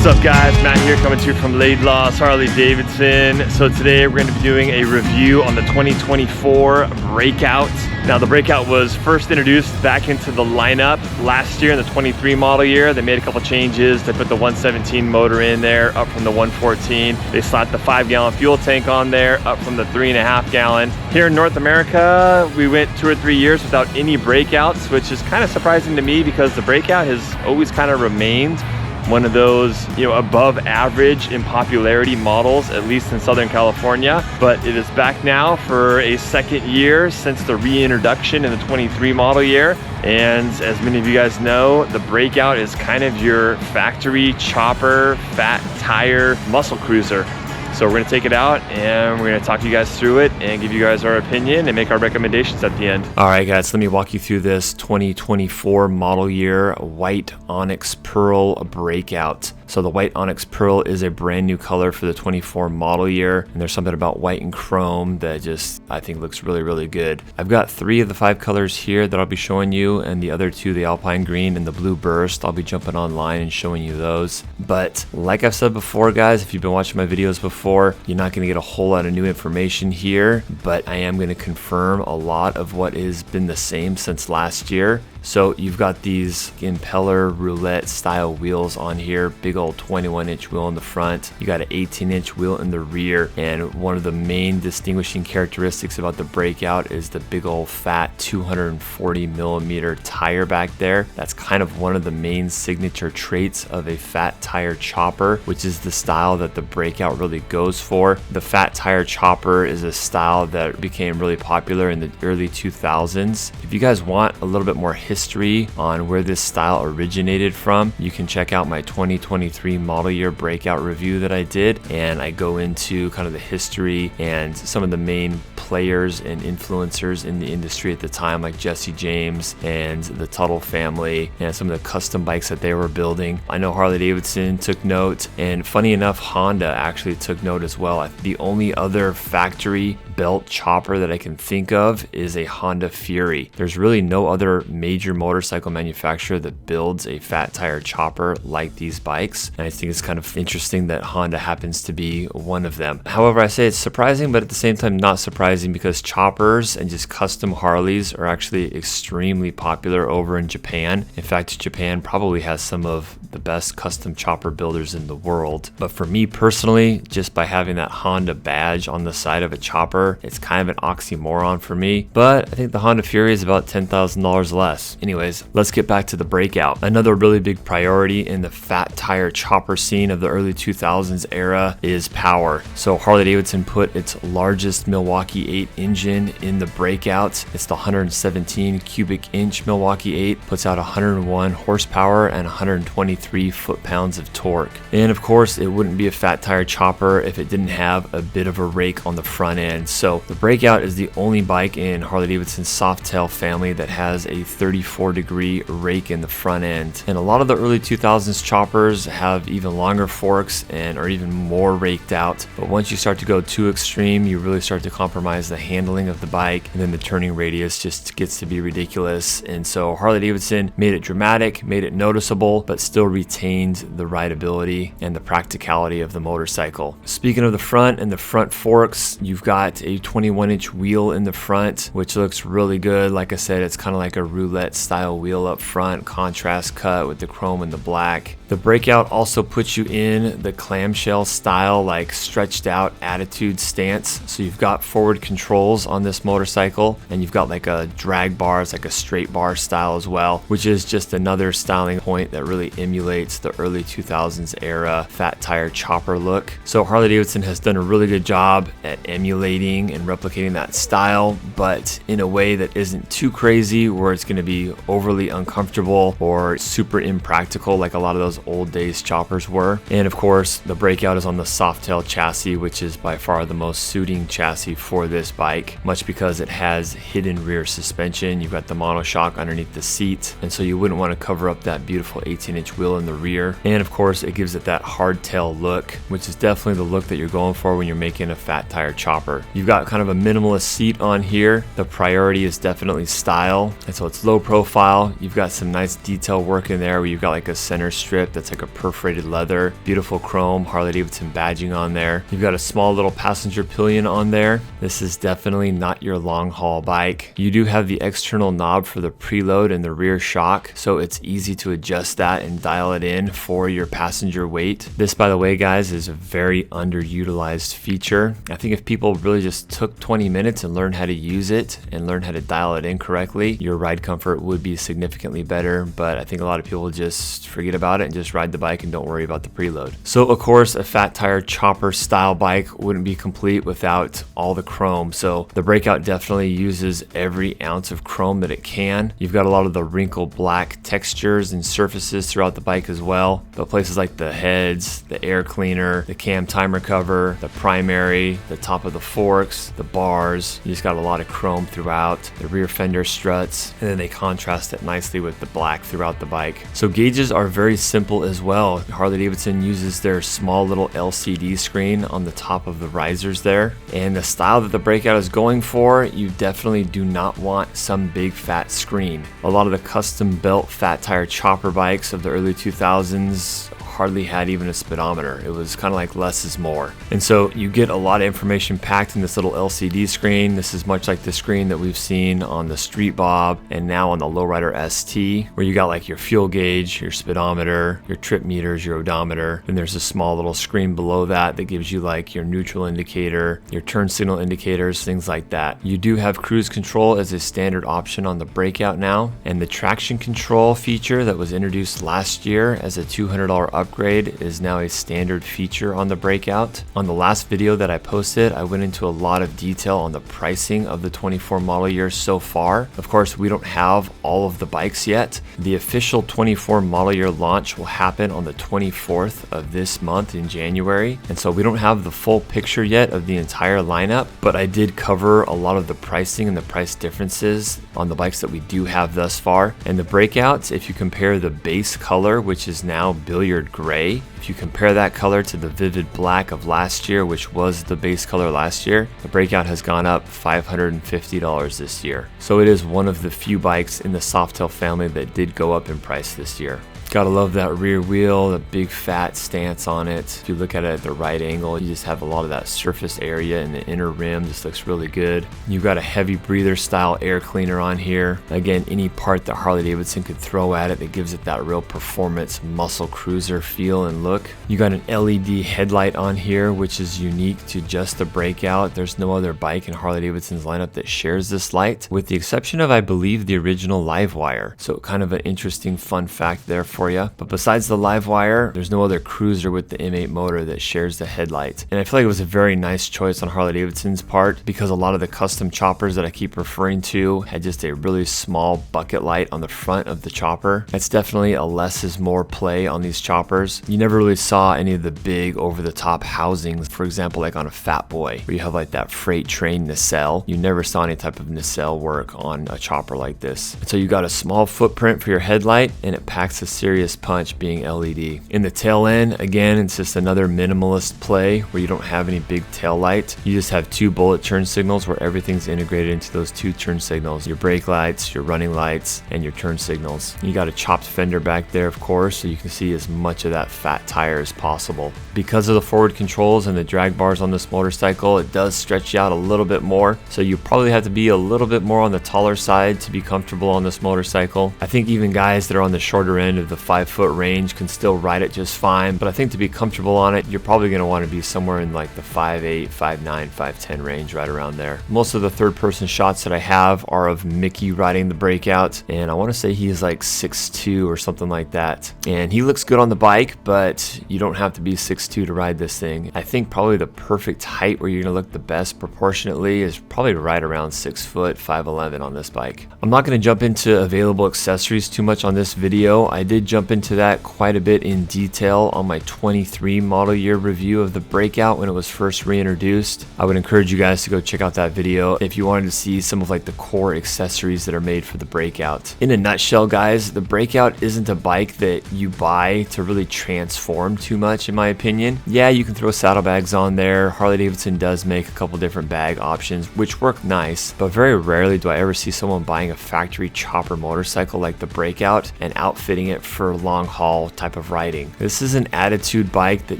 What's up guys, Matt here coming to you from Laidlaw, Harley-Davidson. So today we're going to be doing a review on the 2024 Breakout. Now the Breakout was first introduced back into the lineup last year in the 23 model year. They made a couple changes. They put the 117 motor in there, up from the 114. They slapped the 5-gallon fuel tank on there, up from the 3.5 gallon. Here in North America, we went 2 or 3 years without any Breakouts, which is kind of surprising to me because the Breakout has always kind of remained one of those, above average in popularity models, at least in Southern California. But it is back now for a second year since the reintroduction in the 23 model year. And as many of you guys know, the Breakout is kind of your factory chopper, fat tire muscle cruiser. So we're gonna take it out and we're gonna talk you guys through it and give you guys our opinion and make our recommendations at the end. All right guys, let me walk you through this 2024 model year white onyx pearl Breakout. So the white onyx pearl is a brand new color for the 24 model year, and there's something about white and chrome that just I think looks really, really good. I've got 3 of the 5 colors here that I'll be showing you, and the other 2, the alpine green and the blue burst, I'll be jumping online and showing you those. But like I've said before guys, if you've been watching my videos before, you're not going to get a whole lot of new information here, but I am going to confirm a lot of what has been the same since last year. So you've got these impeller roulette style wheels on here, big old 21-inch wheel in the front. You got an 18-inch wheel in the rear, and one of the main distinguishing characteristics about the Breakout is the big old fat 240 millimeter tire back there. That's kind of one of the main signature traits of a fat tire chopper, which is the style that the Breakout really goes for. The fat tire chopper is a style that became really popular in the early 2000s. If you guys want a little bit more history on where this style originated from, you can check out my 2023 model year Breakout review that I did, and I go into kind of the history and some of the main players and influencers in the industry at the time, like Jesse James and the Tuttle family and some of the custom bikes that they were building. I know Harley-Davidson took note, and funny enough, Honda actually took note as well. The only other factory belt chopper that I can think of is a Honda Fury. There's really no other major motorcycle manufacturer that builds a fat tire chopper like these bikes, and I think it's kind of interesting that Honda happens to be one of them. However, I say it's surprising, but at the same time not surprising, because choppers and just custom Harleys are actually extremely popular over in Japan. In fact, Japan probably has some of the best custom chopper builders in the world. But for me personally, just by having that Honda badge on the side of a chopper, it's kind of an oxymoron for me, but I think the Honda Fury is about $10,000 less. Anyways, let's get back to the Breakout. Another really big priority in the fat tire chopper scene of the early 2000s era is power. So Harley-Davidson put its largest Milwaukee-Eight engine in the Breakout. It's the 117 cubic inch Milwaukee-Eight, puts out 101 horsepower and 123 foot-pounds of torque. And of course, it wouldn't be a fat tire chopper if it didn't have a bit of a rake on the front end. So the Breakout is the only bike in Harley-Davidson's Softail family that has a 34-degree rake in the front end. And a lot of the early 2000s choppers have even longer forks and are even more raked out. But once you start to go too extreme, you really start to compromise the handling of the bike, and then the turning radius just gets to be ridiculous. And so Harley-Davidson made it dramatic, made it noticeable, but still retained the rideability and the practicality of the motorcycle. Speaking of the front and the front forks, you've got a 21-inch wheel in the front, which looks really good. Like I said, it's kind of like a roulette style wheel up front, contrast cut with the chrome and the black. The Breakout also puts you in the clamshell style, like stretched out attitude stance. So you've got forward controls on this motorcycle, and you've got like a drag bar, it's like a straight bar style as well, which is just another styling point that really emulates the early 2000s era fat tire chopper look. So Harley-Davidson has done a really good job at emulating and replicating that style, but in a way that isn't too crazy where it's going to be overly uncomfortable or super impractical like a lot of those old days choppers were. And of course, the Breakout is on the Softail chassis, which is by far the most suiting chassis for this bike, much because it has hidden rear suspension. You've got the monoshock underneath the seat, and so you wouldn't want to cover up that beautiful 18-inch wheel in the rear. And of course, it gives it that hardtail look, which is definitely the look that you're going for when you're making a fat tire chopper. You You've got kind of a minimalist seat on here. The priority is definitely style, and so it's low profile. You've got some nice detail work in there where you've got like a center strip that's like a perforated leather, beautiful chrome Harley-Davidson badging on there. You've got a small little passenger pillion on there. This is definitely not your long haul bike. You do have the external knob for the preload and the rear shock, so it's easy to adjust that and dial it in for your passenger weight. This, by the way, guys, is a very underutilized feature. I think if people really just took 20 minutes and learned how to use it and learn how to dial it in correctly, your ride comfort would be significantly better. But I think a lot of people just forget about it and just ride the bike and don't worry about the preload. So of course, a fat tire chopper style bike wouldn't be complete without all the chrome. So the Breakout definitely uses every ounce of chrome that it can. You've got a lot of the wrinkled black textures and surfaces throughout the bike as well. But places like the heads, the air cleaner, the cam timer cover, the primary, the top of the forks, the bars, you just got a lot of chrome throughout, the rear fender struts, and then they contrast it nicely with the black throughout the bike. So gauges are very simple as well. Harley-Davidson uses their small little LCD screen on the top of the risers there. And the style that the Breakout is going for, you definitely do not want some big fat screen. A lot of the custom built fat tire chopper bikes of the early 2000s hardly had even a speedometer. It was kind of like less is more. And so you get a lot of information packed in this little LCD screen. This is much like the screen that we've seen on the Street Bob and now on the Lowrider ST, where you got like your fuel gauge, your speedometer, your trip meters, your odometer. And there's a small little screen below that that gives you like your neutral indicator, your turn signal indicators, things like that. You do have cruise control as a standard option on the Breakout now. And the traction control feature that was introduced last year as a $200 upgrade is now a standard feature on the Breakout. On the last video that I posted, I went into a lot of detail on the pricing of the 24 model year so far. Of course, we don't have all of the bikes yet. The official 24 model year launch will happen on the 24th of this month in January. And so we don't have the full picture yet of the entire lineup, but I did cover a lot of the pricing and the price differences on the bikes that we do have thus far. And the Breakouts, if you compare the base color, which is now billiard gray, if you compare that color to the vivid black of last year, which was the base color last year, the Breakout has gone up $550 this year. So it is one of the few bikes in the Softail family that did go up in price this year. Gotta love that rear wheel, the big fat stance on it. If you look at it at the right angle, you just have a lot of that surface area and the inner rim just looks really good. You've got a heavy breather style air cleaner on here. Again, any part that Harley-Davidson could throw at it that gives it that real performance muscle cruiser feel and look. You got an LED headlight on here, which is unique to just the Breakout. There's no other bike in Harley-Davidson's lineup that shares this light, with the exception of, I believe, the original Livewire. So kind of an interesting fun fact there for you. But besides the Livewire, there's no other cruiser with the M8 motor that shares the headlight. And I feel like it was a very nice choice on Harley-Davidson's part, because a lot of the custom choppers that I keep referring to had just a really small bucket light on the front of the chopper. That's definitely a less is more play on these choppers. You never really saw any of the big over-the-top housings, for example, like on a Fat Boy, where you have like that freight train nacelle. You never saw any type of nacelle work on a chopper like this. So you got a small footprint for your headlight, and it packs a serious punch being LED. In the tail end, again, it's just another minimalist play where you don't have any big tail light. You just have two bullet turn signals where everything's integrated into those two turn signals. Your brake lights, your running lights, and your turn signals. You got a chopped fender back there, of course, so you can see as much of that fat tire as possible. Because of the forward controls and the drag bars on this motorcycle, it does stretch you out a little bit more, so you probably have to be a little bit more on the taller side to be comfortable on this motorcycle. I think even guys that are on the shorter end of the 5-foot range can still ride it just fine, but I think to be comfortable on it, you're probably going to want to be somewhere in like the 5'8", 5'9", 5'10" range, right around there. Most of the third-person shots that I have are of Mickey riding the Breakout, and I want to say he is like 6'2" or something like that. And he looks good on the bike, but you don't have to be 6'2" to ride this thing. I think probably the perfect height where you're going to look the best proportionately is probably right around 6 foot, 5'11" on this bike. I'm not going to jump into available accessories too much on this video. I did jump into that quite a bit in detail on my 23 model year review of the Breakout when it was first reintroduced. I would encourage you guys to go check out that video if you wanted to see some of like the core accessories that are made for the Breakout. In a nutshell, guys, the Breakout isn't a bike that you buy to really transform too much, in my opinion. Yeah, you can throw saddlebags on there. Harley-Davidson does make a couple different bag options, which work nice, but very rarely do I ever see someone buying a factory chopper motorcycle like the Breakout and outfitting it for long haul type of riding. This is an attitude bike that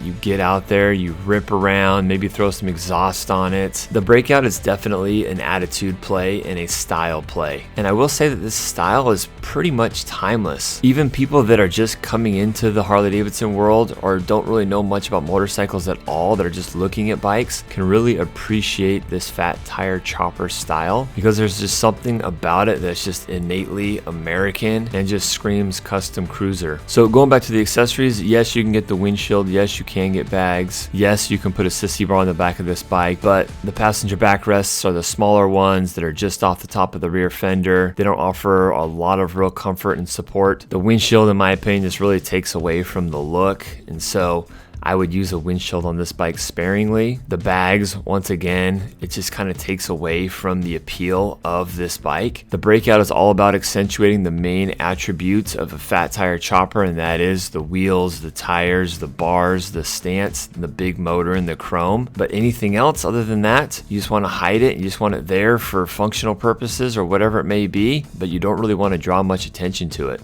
you get out there, you rip around, maybe throw some exhaust on it. The Breakout is definitely an attitude play and a style play. And I will say that this style is pretty much timeless. Even people that are just coming into the Harley-Davidson world or don't really know much about motorcycles at all, that are just looking at bikes, can really appreciate this fat tire chopper style, because there's just something about it that's just innately American and just screams custom cruiser. So going back to the accessories, yes, you can get the windshield, yes, you can get bags, yes, you can put a sissy bar on the back of this bike, but the passenger backrests are the smaller ones that are just off the top of the rear fender. They don't offer a lot of real comfort and support. The windshield, in my opinion, just really takes away from the look, and so I would use a windshield on this bike sparingly. The bags, once again, it just kind of takes away from the appeal of this bike. The Breakout is all about accentuating the main attributes of a fat tire chopper, and that is the wheels, the tires, the bars, the stance, the big motor, and the chrome. But anything else other than that, you just want to hide it. You just want it there for functional purposes or whatever it may be, but you don't really want to draw much attention to it.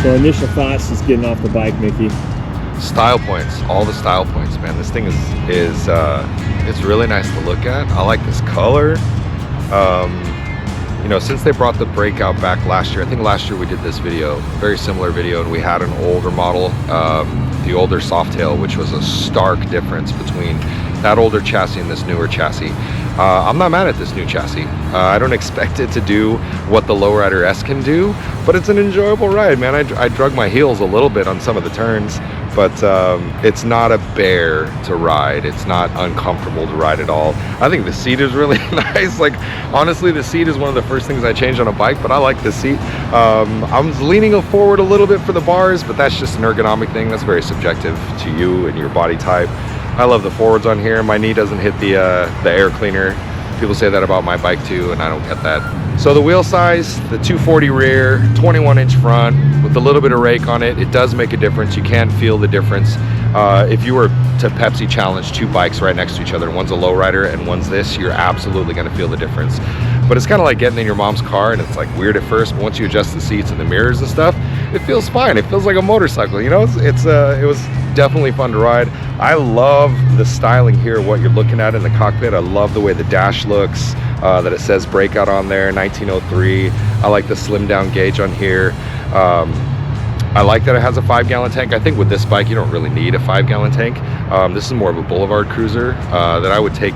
So initial thoughts just getting off the bike, Mickey. Style points, all the style points, man. This thing is it's really nice to look at. I like this color. You know, since they brought the Breakout back last year, I think last year we did this video, very similar video, and we had an older model, the older Softail, which was a stark difference between that older chassis and this newer chassis. I'm not mad at this new chassis. I don't expect it to do what the Lowrider S can do, but it's an enjoyable ride, man. I drug my heels a little bit on some of the turns, but it's not a bear to ride. It's not uncomfortable to ride at all. I think the seat is really nice. Like, honestly, the seat is one of the first things I changed on a bike, but I like the seat. I'm leaning forward a little bit for the bars, but that's just an ergonomic thing. That's very subjective to you and your body type. I love the forwards on here. My knee doesn't hit the air cleaner. People say that about my bike too, and I don't get that. So the wheel size, the 240 rear, 21-inch front with a little bit of rake on it, it does make a difference. You can feel the difference. If you were to Pepsi challenge two bikes right next to each other, one's a lowrider and one's this, you're absolutely gonna feel the difference. But it's kind of like getting in your mom's car, and it's like weird at first, but once you adjust the seats and the mirrors and stuff, it feels fine. It feels like a motorcycle, you know? It was definitely fun to ride. I love the styling here, what you're looking at in the cockpit. I love the way the dash looks, that it says Breakout on there, 1903. I like the slim down gauge on here. I like that it has a 5-gallon tank. I think with this bike, you don't really need a 5-gallon tank. This is more of a boulevard cruiser that I would take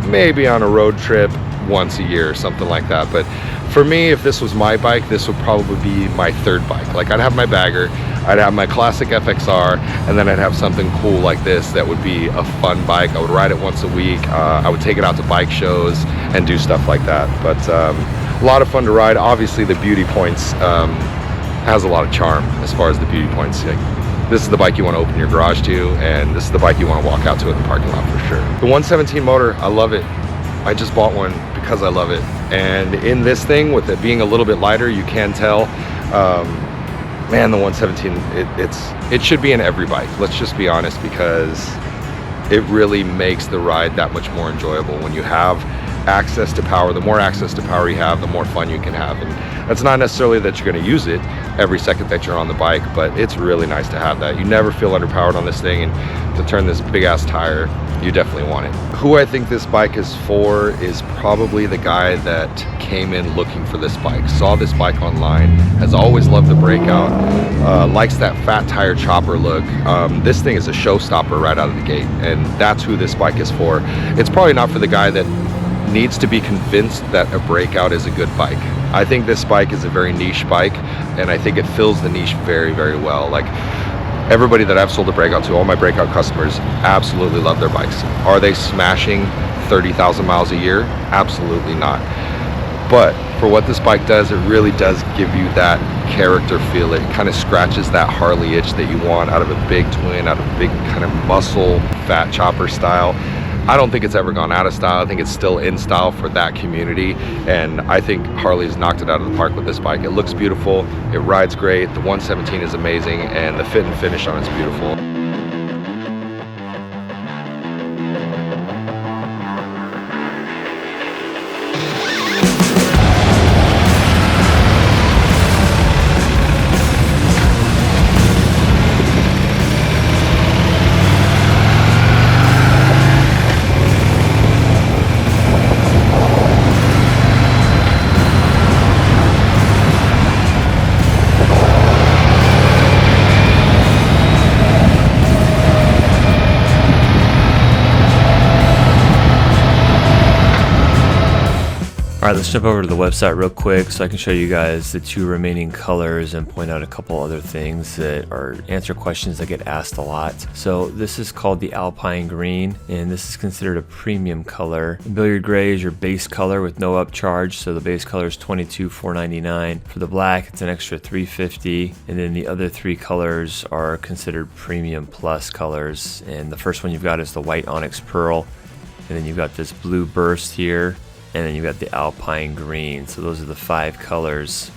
maybe on a road trip once a year or something like that. But for me, if this was my bike, this would probably be my third bike. Like, I'd have my bagger, I'd have my classic FXR, and then I'd have something cool like this that would be a fun bike. I would ride it once a week. I would take it out to bike shows and do stuff like that. But a lot of fun to ride. Obviously, the beauty points has a lot of charm as far as the beauty points. Like, this is the bike you want to open your garage to, and this is the bike you want to walk out to in the parking lot for sure. The 117 motor, I love it. I just bought one because I love it. And in this thing, with it being a little bit lighter, you can tell, man, the 117, it should be in every bike. Let's just be honest, because it really makes the ride that much more enjoyable when you have access to power. The more access to power you have, the more fun you can have. And that's not necessarily that you're going to use it every second that you're on the bike, but it's really nice to have that. You never feel underpowered on this thing, and to turn this big ass tire, you definitely want it. Who I think this bike is for is probably the guy that came in looking for this bike, saw this bike online, has always loved the Breakout, likes that fat tire chopper look. This thing is a showstopper right out of the gate, and that's who this bike is for. It's probably not for the guy that needs to be convinced that a Breakout is a good bike. I think this bike is a very niche bike, and I think it fills the niche very, very well. Like, Everybody that I've sold a Breakout to, all my Breakout customers, absolutely love their bikes. Are they smashing 30,000 miles a year? Absolutely not. But for what this bike does, it really does give you that character feel. It kind of scratches that Harley itch that you want out of a big twin, out of a big kind of muscle, fat chopper style. I don't think it's ever gone out of style. I think it's still in style for that community, and I think Harley's knocked it out of the park with this bike. It looks beautiful, it rides great, the 117 is amazing, and the fit and finish on it's beautiful. All right, let's jump over to the website real quick so I can show you guys the 2 remaining colors and point out a couple other things that answer questions that get asked a lot. So this is called the Alpine Green, and this is considered a premium color. Billiard Gray is your base color with no upcharge, so the base color is $22,499. For the black, it's an extra $350, and then the other 3 colors are considered premium plus colors. And the first one you've got is the white onyx pearl, and then you've got this blue burst here, and then you've got the Alpine Green. So those are the 5 colors.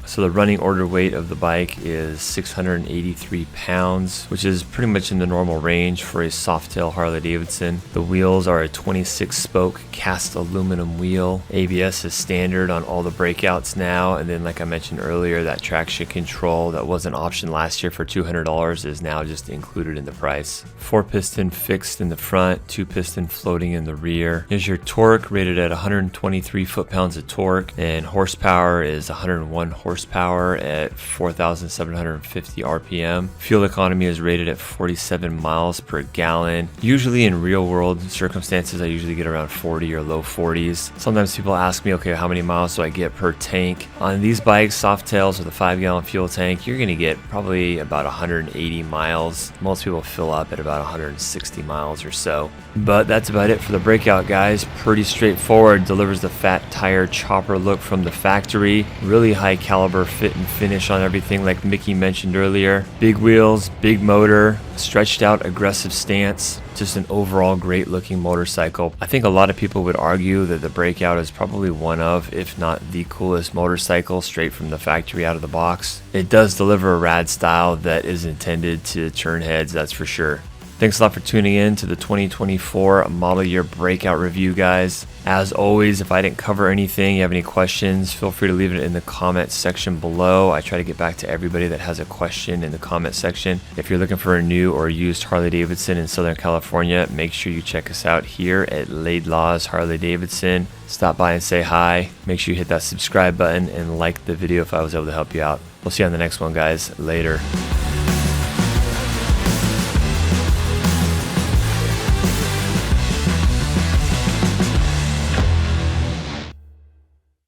So the running order weight of the bike is 683 pounds, which is pretty much in the normal range for a Softail Harley-Davidson. The wheels are a 26-spoke cast aluminum wheel. ABS is standard on all the Breakouts now, and then like I mentioned earlier, that traction control that was an option last year for $200 is now just included in the price. 4-piston fixed in the front, 2-piston floating in the rear. Here's your torque, rated at 123 foot-pounds of torque, and horsepower is 101 horsepower at 4,750 RPM. Fuel economy is rated at 47 miles per gallon. Usually in real world circumstances, I usually get around 40 or low 40s. Sometimes people ask me, okay, how many miles do I get per tank? On these bikes, Softails with a 5-gallon fuel tank, you're gonna get probably about 180 miles. Most people fill up at about 160 miles or so. But that's about it for the Breakout, guys. Pretty straightforward. Delivers the fat tire chopper look from the factory. Really high caliber fit and finish on everything like Mickey mentioned earlier. Big wheels, big motor, stretched out aggressive stance. Just an overall great looking motorcycle. I think a lot of people would argue that the Breakout is probably one of, if not the coolest motorcycle straight from the factory out of the box. It does deliver a rad style that is intended to turn heads, that's for sure. Thanks a lot for tuning in to the 2024 model year Breakout review, guys. As always, if I didn't cover anything, you have any questions, feel free to leave it in the comment section below. I try to get back to everybody that has a question in the comment section. If you're looking for a new or used Harley-Davidson in Southern California, make sure you check us out here at Laidlaw's Harley-Davidson. Stop by and say hi. Make sure you hit that subscribe button and like the video if I was able to help you out. We'll see you on the next one, guys. Later.